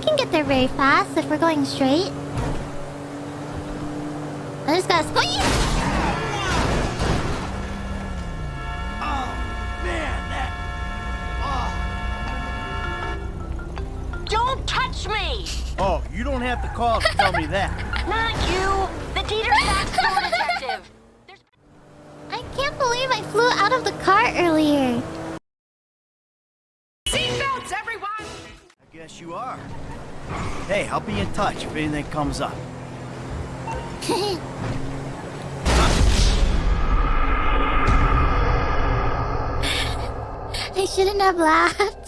can get there very fast if we're going straight. I just gotta squeeze! Oh, man, that... Oh. Don't touch me! Oh, you don't have to call to tell me that. Not you! The Dieter Sack store detective! I can't believe I flew out of the car earlier. Seatbelts, everyone! I guess you are. Hey, I'll be in touch if anything comes up. I shouldn't have laughed.